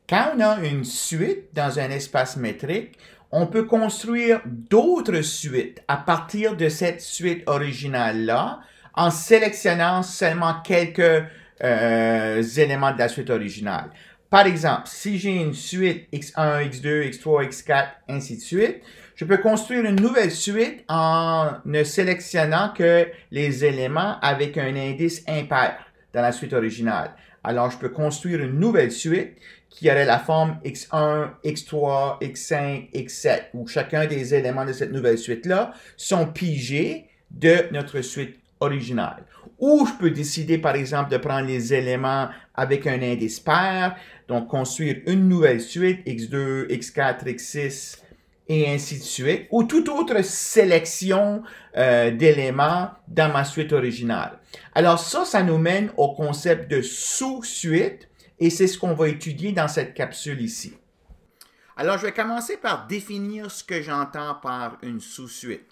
Quand on a une suite dans un espace métrique, on peut construire d'autres suites à partir de cette suite originale-là en sélectionnant seulement quelques éléments de la suite originale. Par exemple, si j'ai une suite x1, x2, x3, x4, ainsi de suite, je peux construire une nouvelle suite en ne sélectionnant que les éléments avec un indice impair dans la suite originale. Alors, je peux construire une nouvelle suite qui aurait la forme x1, x3, x5, x7, où chacun des éléments de cette nouvelle suite-là sont pigés de notre suite originale. Ou je peux décider, par exemple, de prendre les éléments avec un indice pair, donc construire une nouvelle suite, x2, x4, x6, et ainsi de suite, ou toute autre sélection d'éléments dans ma suite originale. Alors ça nous mène au concept de sous-suite, et c'est ce qu'on va étudier dans cette capsule ici. Alors, je vais commencer par définir ce que j'entends par une sous-suite.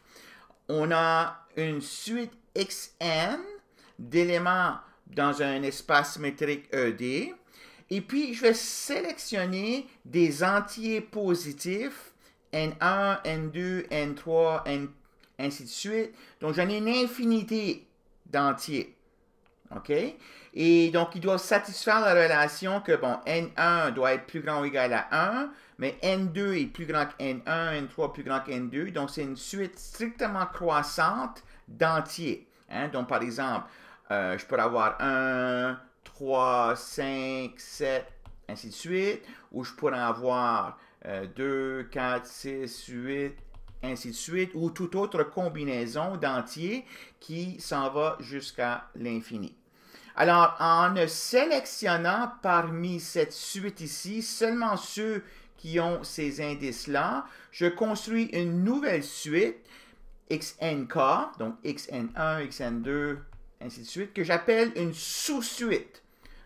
On a une suite Xn d'éléments dans un espace métrique ED, et puis je vais sélectionner des entiers positifs, N1, N2, N3, ainsi de suite. Donc, j'en ai une infinité d'entiers. OK? Et donc, ils doivent satisfaire la relation que, bon, N1 doit être plus grand ou égal à 1, mais N2 est plus grand que N1, N3 plus grand que N2. Donc, c'est une suite strictement croissante d'entiers. Hein? Donc, par exemple, je peux avoir 1, 3, 5, 7, ainsi de suite. Ou je pourrais avoir 2, 4, 6, 8, ainsi de suite. Ou toute autre combinaison d'entiers qui s'en va jusqu'à l'infini. Alors, en ne sélectionnant parmi cette suite ici seulement ceux qui ont ces indices-là, je construis une nouvelle suite, XNK, donc XN1, XN2, ainsi de suite, que j'appelle une sous-suite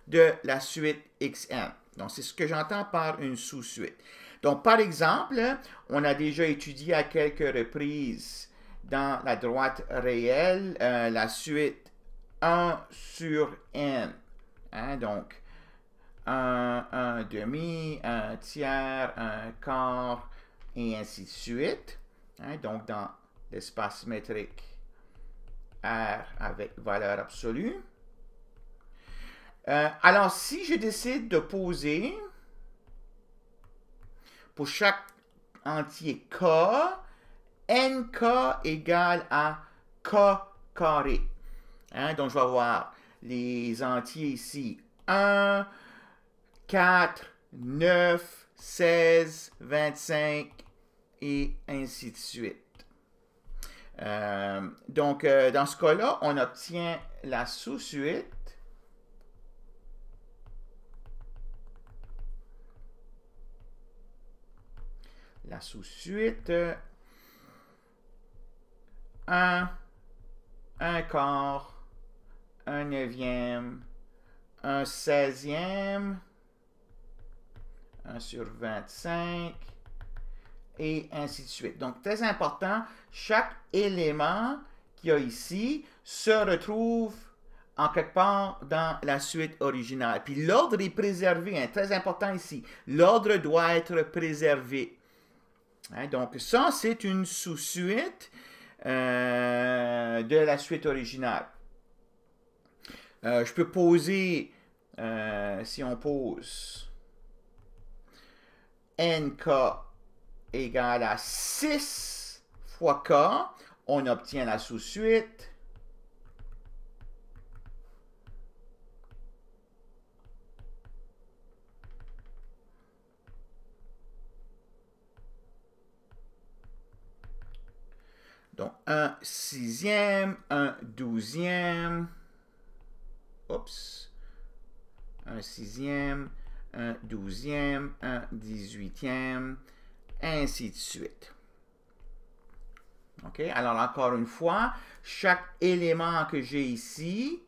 de la suite XN. Donc, c'est ce que j'entends par une sous-suite. Donc, par exemple, on a déjà étudié à quelques reprises dans la droite réelle la suite 1 sur n. Hein, donc, 1 demi, 1 tiers, 1 quart, et ainsi de suite. Hein, donc, dans l'espace métrique R avec valeur absolue. Alors, si je décide de poser pour chaque entier k, nk égale à k carré. Hein, donc, je vais avoir les entiers ici. 1, 4, 9, 16, 25, et ainsi de suite. Donc, dans ce cas-là, on obtient la sous-suite. La sous-suite 1, 1 quart, 1 neuvième, 1 16e, 1 sur 25, et ainsi de suite. Donc, très important, chaque élément qu'il y a ici se retrouve en quelque part dans la suite originale. Puis l'ordre est préservé, hein, très important ici. L'ordre doit être préservé. Hein, donc, ça, c'est une sous-suite de la suite originale. Je peux poser, si on pose nk égale à 6 fois k, on obtient la sous-suite. Donc, 1 sixième, 1 douzième, oups, 1 sixième, 1 douzième, 1 18e, ainsi de suite. OK? Alors, encore une fois, chaque élément que j'ai ici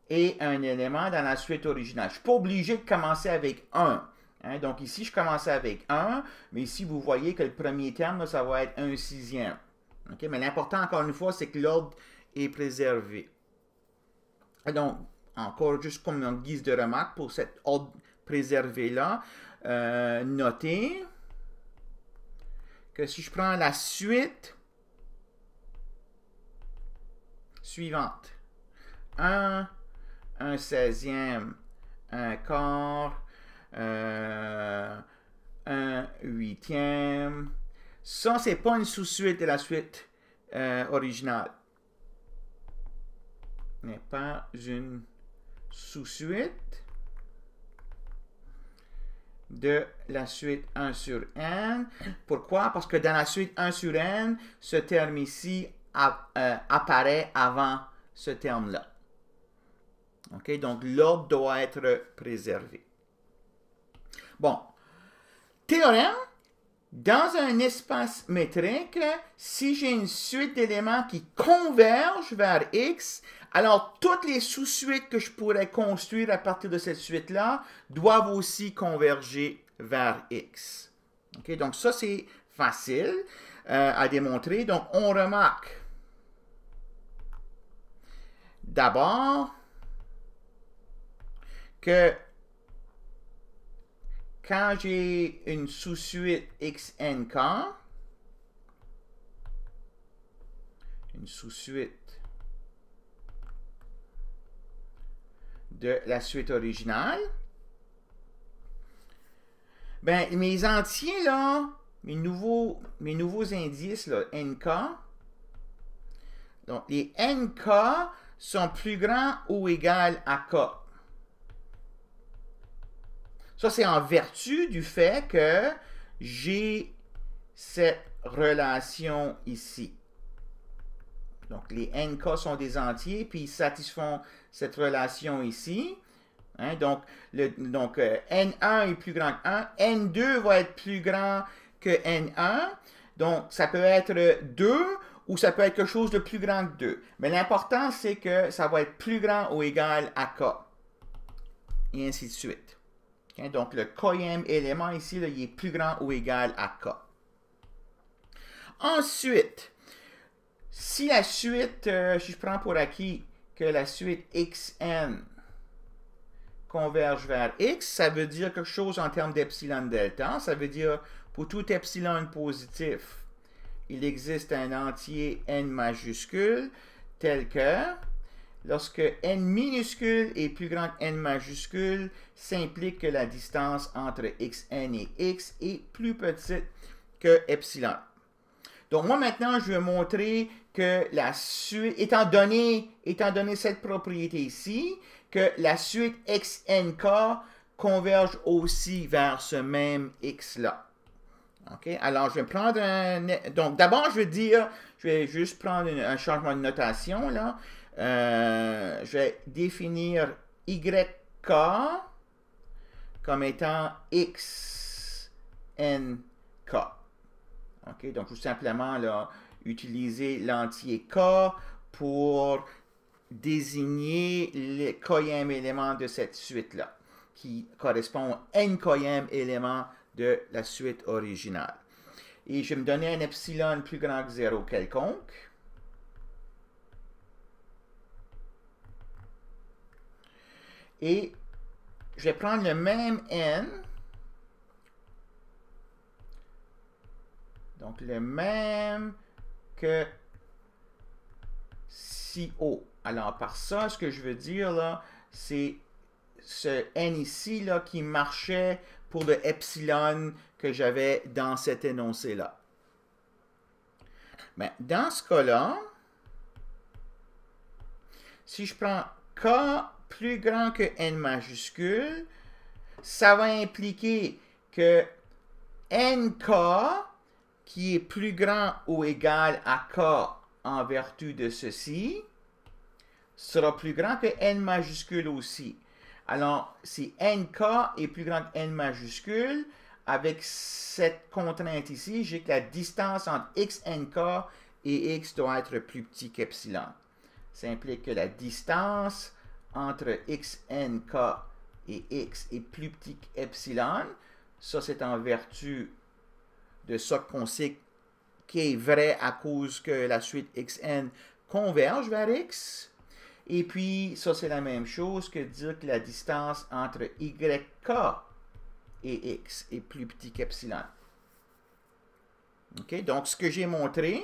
est un élément dans la suite originale. Je ne suis pas obligé de commencer avec 1. Hein? Donc, ici, je commençais avec 1, mais ici, vous voyez que le premier terme, là, ça va être 1 sixième. Okay? Mais l'important, encore une fois, c'est que l'ordre est préservé. Et donc, encore juste comme en guise de remarque pour cet ordre préservé-là, noter que si je prends la suite suivante, 1 16e, 1 quart, 1 8e, ça, c'est pas une sous-suite de la suite originale. N'est pas une sous-suite de la suite 1 sur n. Pourquoi? Parce que dans la suite 1 sur n, ce terme ici apparaît avant ce terme-là. OK? Donc, l'ordre doit être préservé. Bon. Théorème. Dans un espace métrique, si j'ai une suite d'éléments qui convergent vers x, alors toutes les sous-suites que je pourrais construire à partir de cette suite-là doivent aussi converger vers x. Okay? Donc ça, c'est facile à démontrer. Donc on remarque d'abord que quand j'ai une sous-suite xnk, une sous-suite de la suite originale, ben mes entiers là, mes nouveaux indices là, nk, donc les nk sont plus grands ou égaux à k. Ça, c'est en vertu du fait que j'ai cette relation ici. Donc, les nk sont des entiers, puis ils satisfont cette relation ici. Hein, donc, N1 est plus grand que 1. N2 va être plus grand que N1. Donc, ça peut être 2 ou ça peut être quelque chose de plus grand que 2. Mais l'important, c'est que ça va être plus grand ou égal à k. Et ainsi de suite. Okay, donc, le kème élément ici, là, il est plus grand ou égal à k. Ensuite, si la suite, si je prends pour acquis que la suite xn converge vers x, ça veut dire quelque chose en termes d'epsilon delta. Ça veut dire, pour tout epsilon positif, il existe un entier n majuscule tel que lorsque n minuscule est plus grand que n majuscule, ça implique que la distance entre xn et x est plus petite que epsilon. Donc moi maintenant, je vais montrer que la suite, étant donné cette propriété ici, que la suite xnk converge aussi vers ce même x-là. OK? Alors, je vais prendre un... Donc, d'abord, je vais juste prendre un changement de notation, là. Je vais définir yk comme étant xnk. OK? Donc, tout simplement, là, utiliser l'entier k pour désigner le kème élément de cette suite-là, qui correspond à n kème élément de la suite originale. Et je vais me donner un epsilon plus grand que 0 quelconque. Et je vais prendre le même n, donc le même que si haut. Alors, par ça, ce que je veux dire, là, c'est ce n ici, là, qui marchait pour le epsilon que j'avais dans cet énoncé-là. Mais dans ce cas-là, si je prends k plus grand que n majuscule, ça va impliquer que nk, qui est plus grand ou égal à k en vertu de ceci, sera plus grand que n majuscule aussi. Alors, si nk est plus grand que n majuscule, avec cette contrainte ici, j'ai que la distance entre xnk et x doit être plus petit qu'epsilon. Ça implique que la distance entre xnk et x est plus petit qu'epsilon. Ça, c'est en vertu de ça qu'on sait qui est vrai à cause que la suite xn converge vers x. Et puis, ça, c'est la même chose que dire que la distance entre yk et x est plus petit qu'epsilon. OK? Donc, ce que j'ai montré,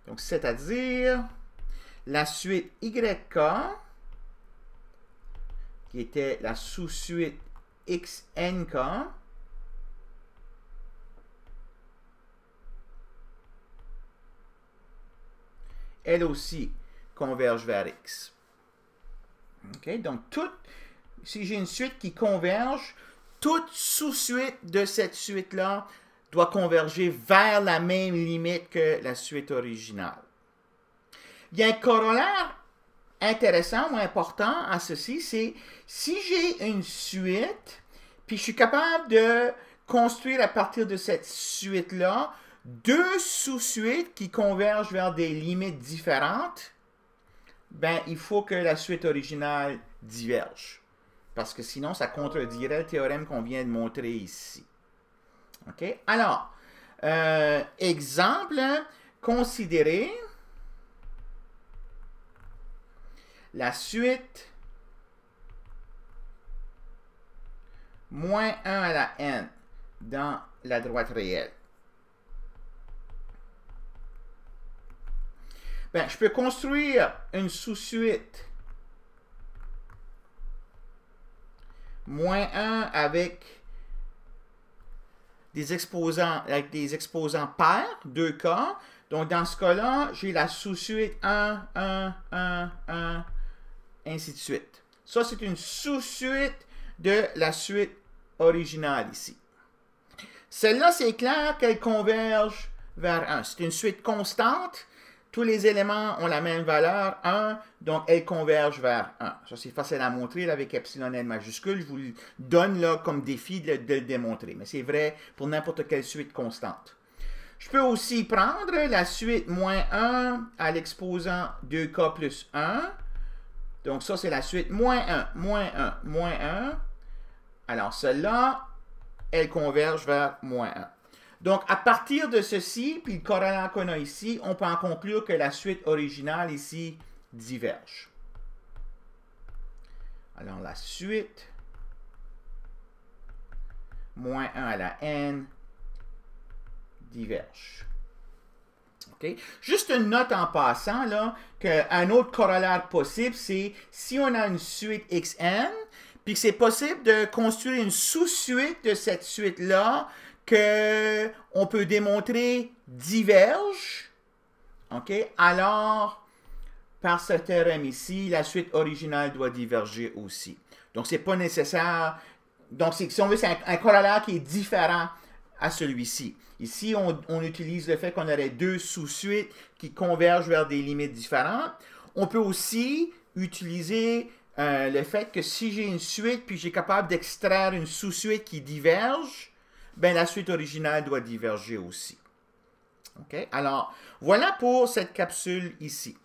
donc c'est-à-dire la suite YK, qui était la sous-suite XNK, elle aussi converge vers X. OK? Donc, si j'ai une suite qui converge, toute sous-suite de cette suite-là doit converger vers la même limite que la suite originale. Il y a un corollaire intéressant ou important à ceci, c'est si j'ai une suite, puis je suis capable de construire à partir de cette suite-là deux sous-suites qui convergent vers des limites différentes, ben il faut que la suite originale diverge. Parce que sinon, ça contredirait le théorème qu'on vient de montrer ici. OK? Alors, exemple, considérez la suite moins 1 à la n dans la droite réelle. Ben, je peux construire une sous-suite moins 1 avec des exposants pairs, 2K. Donc, dans ce cas-là, j'ai la sous-suite 1, 1, 1, 1, ainsi de suite. Ça, c'est une sous-suite de la suite originale ici. Celle-là, c'est clair qu'elle converge vers 1. C'est une suite constante. Tous les éléments ont la même valeur, 1, donc elles convergent vers 1. Ça, c'est facile à montrer là, avec epsilon n majuscule. Je vous le donne là, comme défi de le démontrer. Mais c'est vrai pour n'importe quelle suite constante. Je peux aussi prendre la suite moins 1 à l'exposant 2k plus 1. Donc ça, c'est la suite moins 1, moins 1, moins 1. Alors, celle-là, elle converge vers moins 1. Donc, à partir de ceci, puis le corollaire qu'on a ici, on peut en conclure que la suite originale ici diverge. Alors, la suite moins 1 à la n diverge. Okay? Juste une note en passant, là, qu'un autre corollaire possible, c'est si on a une suite xn, puis que c'est possible de construire une sous-suite de cette suite-là, qu'on peut démontrer diverge, okay? Alors, par ce théorème ici, la suite originale doit diverger aussi. Donc, c'est pas nécessaire. Donc, si on veut, c'est un corollaire qui est différent à celui-ci. Ici, on utilise le fait qu'on aurait deux sous-suites qui convergent vers des limites différentes. On peut aussi utiliser le fait que si j'ai une suite, puis j'ai capable d'extraire une sous-suite qui diverge, ben la suite originale doit diverger aussi. OK? Alors, voilà pour cette capsule ici.